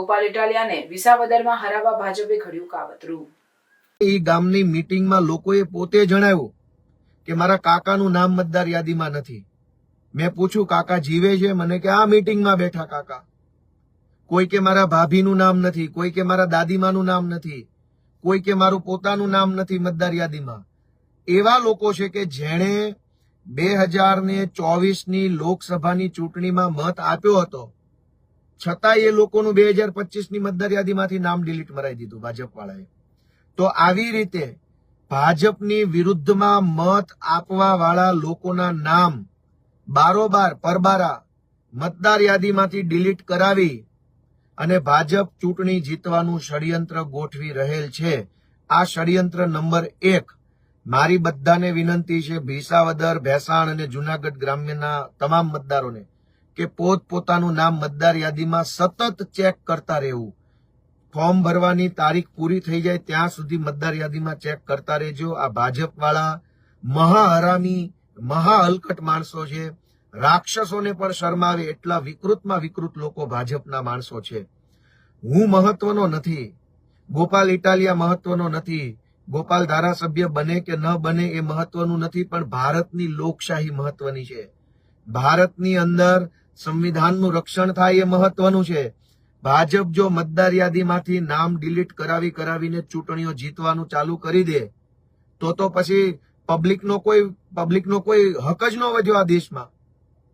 ગોપાલ ઇટાલિયાને વિસાવદરમાં હરાવવા ભાજપે ઘડ્યું કાવતરું। એ ગામની મીટિંગમાં લોકોએ પોતે જણાવ્યું કે મારા કાકાનું નામ મતદાર યાદીમાં નથી। મેં પૂછ્યું કાકા જીવે છે? મને કે આ મીટિંગમાં બેઠા કાકા। કોઈ કે મારા ભાભીનું નામ નથી, કોઈ કે મારા દાદીમાનું નામ નથી, કોઈ કે મારું પોતાનું નામ નથી મતદાર યાદીમાં। એવા લોકો છે કે જેણે 2024ની લોકસભાની ચૂંટણીમાં મત આપ્યો હતો, છતાં એ લોકોનું 2025ની મતદાર યાદીમાંથી નામ ડિલીટ મરાઈ દીધું ભાજપ વાળાએ। તો આવી રીતે ભાજપની વિરુદ્ધમાં મત આપવા વાળા લોકોના નામ બારોબાર પરબારા મતદાર યાદીમાંથી ડિલીટ કરાવી અને ભાજપ ચૂંટણી જીતવાનું ષડયંત્ર ગોઠવી રહેલ છે। આ ષડયંત્ર નંબર 1। મારી બધાને વિનંતી છે, વિસાવદર, ભેસાણ અને જુનાગઢ ગ્રામ્યના તમામ મતદારોને, કે પોતપોતાનું નામ મતદાર યાદીમાં સતત ચેક કરતા રહેવું। ફોર્મ ભરવાની તારીખ પૂરી થઈ જાય ત્યાં સુધી મતદાર યાદીમાં ચેક કરતા રહેજો। આ ભાજપ વાળા મહાહરામી, મહાહલકટ માણસો છે। રાક્ષસોને પણ શરમાવે એટલા વિકૃતમાં વિકૃત લોકો ભાજપના માણસો છે। હું મહત્વનો નથી, ગોપાલ ઇટાલિયા મહત્વનો નથી, ગોપાલ ધારાસભ્ય બને કે ન બને એ મહત્વનું નથી, પણ ભારતની લોકશાહી મહત્વની છે। ભારતની અંદર સંવિધાનનું રક્ષણ થાય એ મહત્વનું છે। ભાજપ જો મતદાર યાદીમાંથી નામ ડિલીટ કરાવીને ચૂંટણીઓ જીતવાનું ચાલુ કરી દે તો પછી પબ્લિકનો કોઈ હક જ ન વધ્યો આ દેશમાં।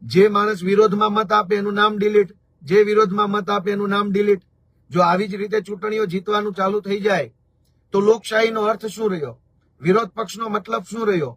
જે માણસ વિરોધમાં મત આપે એનું નામ ડિલીટ, જે વિરોધમાં મત આપે એનું નામ ડિલીટ। જો આવી જ રીતે ચૂંટણીઓ જીતવાનું ચાલુ થઈ જાય તો લોકશાહીનો અર્થ શું રહ્યો? વિરોધ પક્ષનો મતલબ શું રહ્યો?